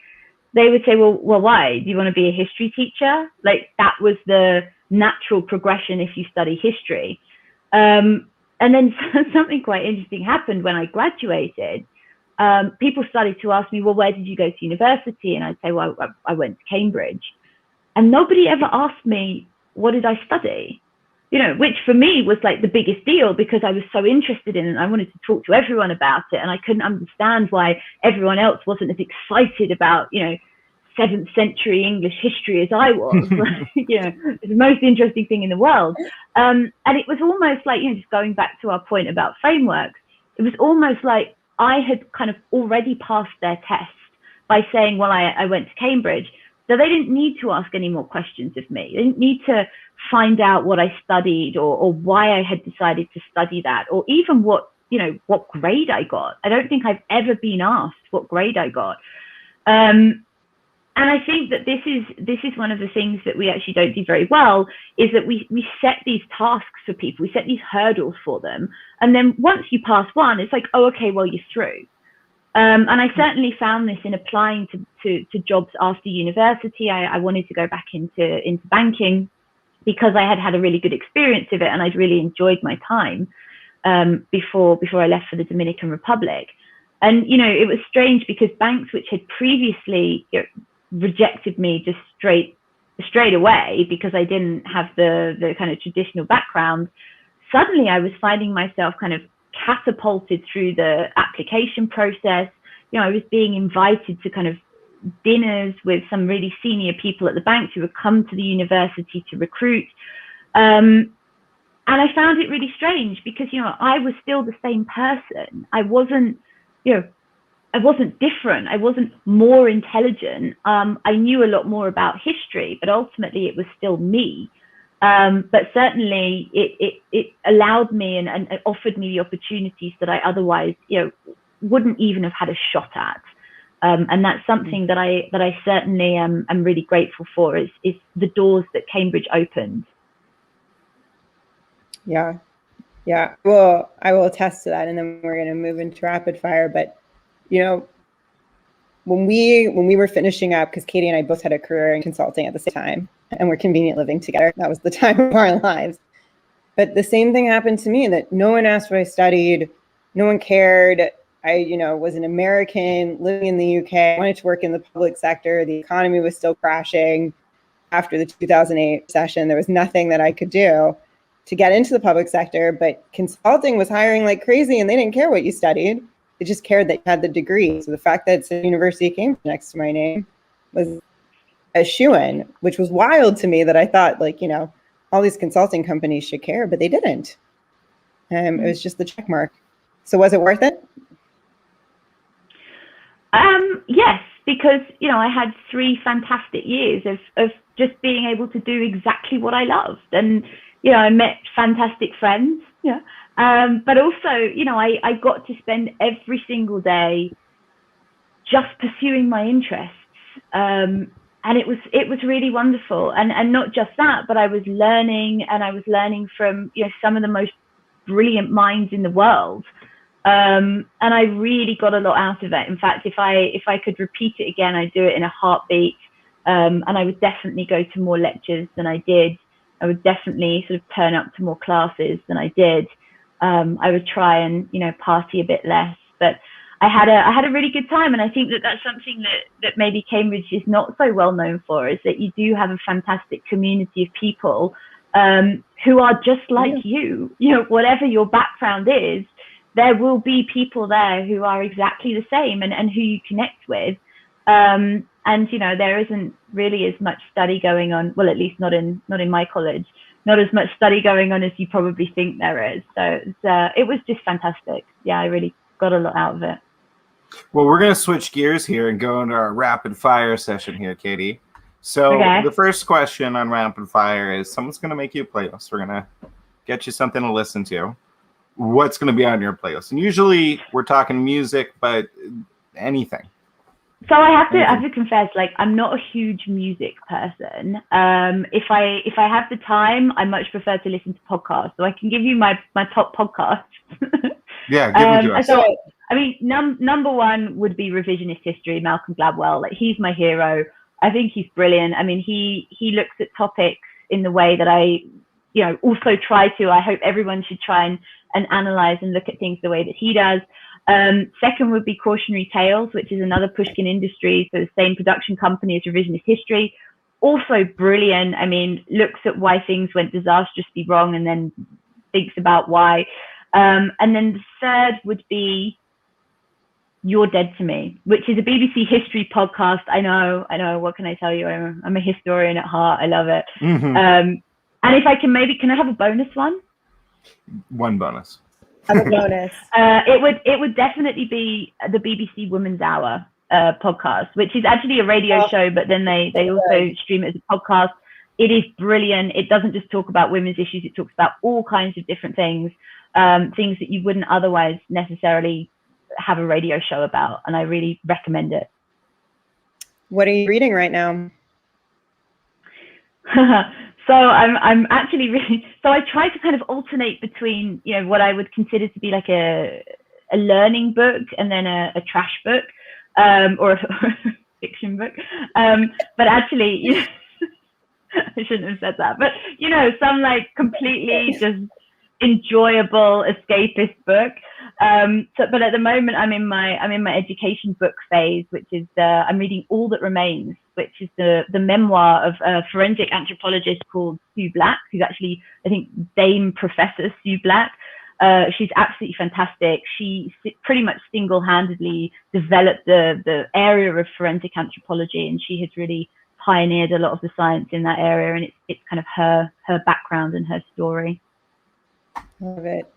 they would say, well, why? Do you want to be a history teacher? Like, that was the natural progression if you study history. And then something quite interesting happened when I graduated. People started to ask me, well, where did you go to university? And I'd say, well, I went to Cambridge. And nobody ever asked me, what did I study? You know, which for me was like the biggest deal because I was so interested in it and I wanted to talk to everyone about it. And I couldn't understand why everyone else wasn't as excited about, you know, 7th century English history as I was. You know, it's the most interesting thing in the world. And it was almost like, you know, just going back to our point about frameworks, it was almost like I had kind of already passed their test by saying, well, I went to Cambridge. So they didn't need to ask any more questions of me. They didn't need to find out what I studied or why I had decided to study that, or even what grade I got. I don't think I've ever been asked what grade I got. And I think that this is one of the things that we actually don't do very well, is that we set these tasks for people, we set these hurdles for them. And then once you pass one, it's like, oh, okay, well, you're through. And I certainly found this in applying to jobs after university. I wanted to go back into banking because I had a really good experience of it and I'd really enjoyed my time before I left for the Dominican Republic. And, you know, it was strange because banks which had previously rejected me just straight away because I didn't have the kind of traditional background, suddenly I was finding myself kind of catapulted through the application process. You know, I was being invited to kind of dinners with some really senior people at the bank who would come to the university to recruit. And I found it really strange because, you know, I was still the same person. I wasn't different. I wasn't more intelligent. I knew a lot more about history, but ultimately it was still me. But certainly it allowed me and offered me the opportunities that I otherwise, you know, wouldn't even have had a shot at. And that's something that I certainly am really grateful for, is the doors that Cambridge opened. Yeah. Well, I will attest to that, and then we're going to move into rapid fire. But, you know, when we were finishing up, because Katie and I both had a career in consulting at the same time, and we're convenient living together. That was the time of our lives. But the same thing happened to me, that no one asked what I studied. No one cared. I, you know, was an American living in the UK. I wanted to work in the public sector. The economy was still crashing after the 2008 recession. There was nothing that I could do to get into the public sector, but consulting was hiring like crazy and they didn't care what you studied. They just cared that you had the degree. So the fact that it's a university of Cambridge next to my name was a shoo-in, which was wild to me, that I thought, like, you know, all these consulting companies should care, but they didn't. It was just the check mark. So was it worth it? Yes, because, you know, I had 3 fantastic years of just being able to do exactly what I loved. And, you know, I met fantastic friends, yeah. But also, you know, I got to spend every single day just pursuing my interests. And it was really wonderful. And not just that, but I was learning, and I was learning from, you know, some of the most brilliant minds in the world. And I really got a lot out of it. In fact, if I could repeat it again, I'd do it in a heartbeat. And I would definitely go to more lectures than I did. I would definitely sort of turn up to more classes than I did. I would try and, you know, party a bit less, but I had a really good time. And I think that that's something that maybe Cambridge is not so well known for, is that you do have a fantastic community of people who are just like you know, whatever your background is, there will be people there who are exactly the same and who you connect with. And, you know, there isn't really as much study going on, well, at least not in my college, not as much study going on as you probably think there is. So it was just fantastic. Yeah, I really got a lot out of it. Well, we're going to switch gears here and go into our rapid fire session here, Katie. So The first question on rapid fire is, someone's going to make you a playlist. We're going to get you something to listen to. What's going to be on your playlist? And usually we're talking music, but anything. So I have to confess, like, I'm not a huge music person. If I have the time, I much prefer to listen to podcasts. So I can give you my top podcasts. Yeah, give me so, I mean, number one would be Revisionist History, Malcolm Gladwell. Like, he's my hero. I think he's brilliant. I mean, he looks at topics in the way that I, you know, also try to. I hope everyone should try and analyze and look at things the way that he does. Second would be Cautionary Tales, which is another Pushkin Industries, so the same production company as Revisionist History. Also brilliant. I mean, looks at why things went disastrously wrong and then thinks about why. And then the third would be You're Dead to Me, which is a BBC history podcast. I know. What can I tell you? I'm a historian at heart. I love it. Mm-hmm. And if I can I have a bonus one? One bonus. Have a bonus. It would definitely be the BBC Women's Hour podcast, which is actually a radio show, but then they also stream it as a podcast. It is brilliant. It doesn't just talk about women's issues. It talks about all kinds of different things, things that you wouldn't otherwise necessarily have a radio show about. And I really recommend it. What are you reading right now? So I'm actually really, so I try to kind of alternate between, you know, what I would consider to be like a learning book and then a trash book, or a fiction book. But actually, you know, I shouldn't have said that, but, you know, some like completely just enjoyable escapist book. But at the moment I'm in my education book phase, which is I'm reading All That Remains, which is the memoir of a forensic anthropologist called Sue Black, who's actually, I think, Dame Professor Sue Black. She's absolutely fantastic. She pretty much single-handedly developed the area of forensic anthropology, and she has really pioneered a lot of the science in that area, and it's kind of her background and her story. Love it.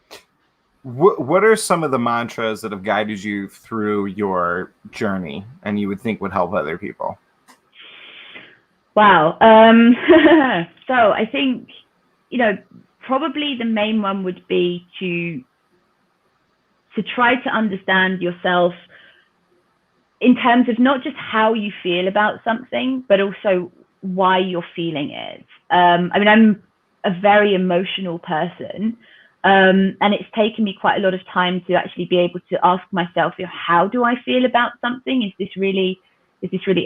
What are some of the mantras that have guided you through your journey and you would think would help other people? Wow. So I think, you know, probably the main one would be to try to understand yourself in terms of not just how you feel about something, but also why you're feeling it. I mean, I'm a very emotional person. And it's taken me quite a lot of time to actually be able to ask myself, you know, how do I feel about something? Is this really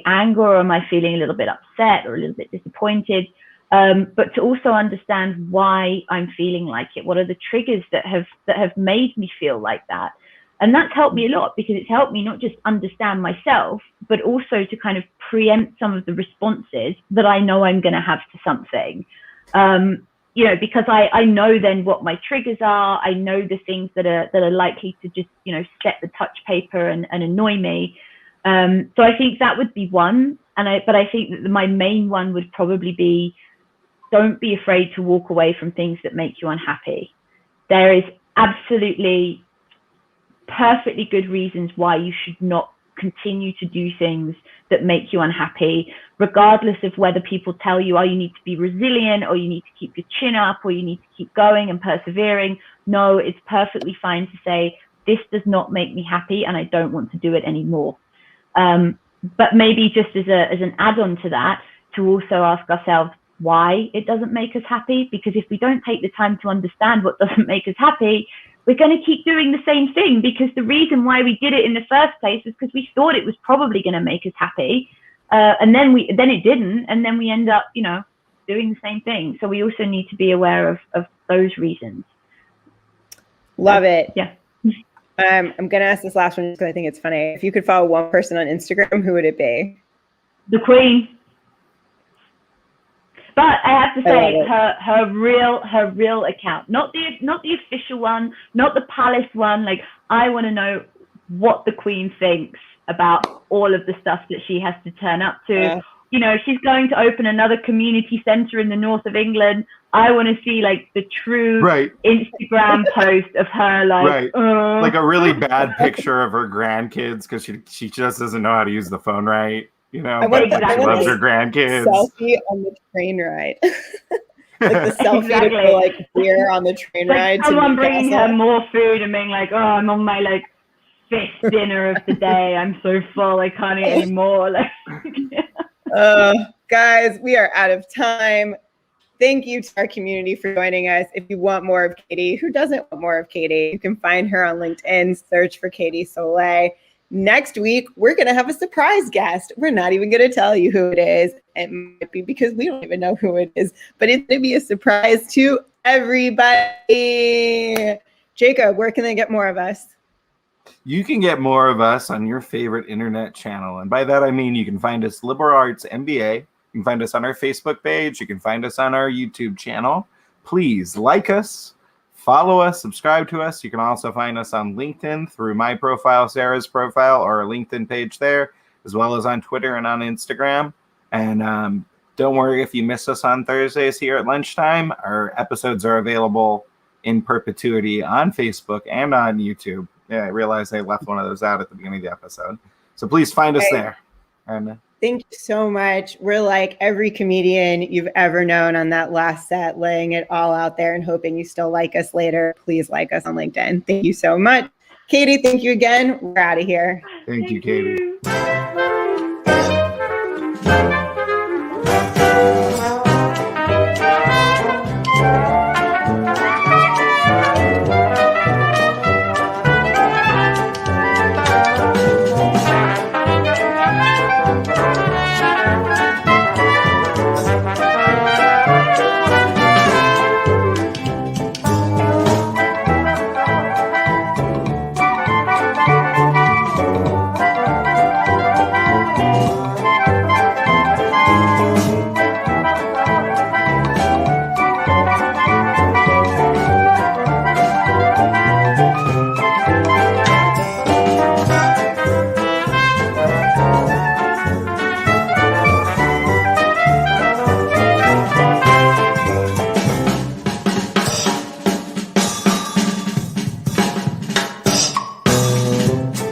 anger, or am I feeling a little bit upset or a little bit disappointed? But to also understand why I'm feeling like it. What are the triggers that have made me feel like that? And that's helped me a lot, because it's helped me not just understand myself, but also to kind of preempt some of the responses that I know I'm going to have to something. you know, because I know then what my triggers are. I know the things that are likely to just, you know, set the touch paper and annoy me. So I think that would be one. But I think that my main one would probably be, don't be afraid to walk away from things that make you unhappy. There is absolutely perfectly good reasons why you should not continue to do things that make you unhappy, regardless of whether people tell you, oh, you need to be resilient, or you need to keep your chin up, or you need to keep going and persevering. No, it's perfectly fine to say, this does not make me happy and I don't want to do it anymore. But maybe just as an add-on to that, to also ask ourselves why it doesn't make us happy, because if we don't take the time to understand what doesn't make us happy, we're going to keep doing the same thing, because the reason why we did it in the first place is because we thought it was probably going to make us happy. And then it didn't. And then we end up, you know, doing the same thing. So we also need to be aware of those reasons. Love it. Yeah. I'm going to ask this last one because I think it's funny. If you could follow one person on Instagram, who would it be? The Queen. But I have to say, her real account, not the official one, not the palace one. Like, I want to know what the Queen thinks about all of the stuff that she has to turn up to. You know, she's going to open another community centre in the north of England. I want to see like the true Instagram post of her, like like a really bad picture of her grandkids, because she just doesn't know how to use the phone right. You know, but she loves her grandkids. Selfie on the train ride. Like the selfie to like beer on the train ride. Someone bringing her more food and being like, oh, I'm on my like 5th dinner of the day. I'm so full, I can't eat anymore. Like, guys, we are out of time. Thank you to our community for joining us. If you want more of Katie, who doesn't want more of Katie, you can find her on LinkedIn, search for Katie Soleil. Next week, we're going to have a surprise guest. We're not even going to tell you who it is. It might be because we don't even know who it is, but it's going to be a surprise to everybody. Jacob, where can they get more of us? You can get more of us on your favorite internet channel. And by that, I mean you can find us LIberal Arts MBA. You can find us on our Facebook page. You can find us on our YouTube channel. Please like us, follow us, subscribe to us. You can also find us on LinkedIn through my profile, Sarah's profile, or our LinkedIn page there, as well as on Twitter and on Instagram. And don't worry if you miss us on Thursdays here at lunchtime. Our episodes are available in perpetuity on Facebook and on YouTube. Yeah, I realized I left one of those out at the beginning of the episode. So please find us there. And thank you so much. We're like every comedian you've ever known on that last set, laying it all out there and hoping you still like us later. Please like us on LinkedIn. Thank you so much. Katie, thank you again. We're out of here. Thank you, Katie.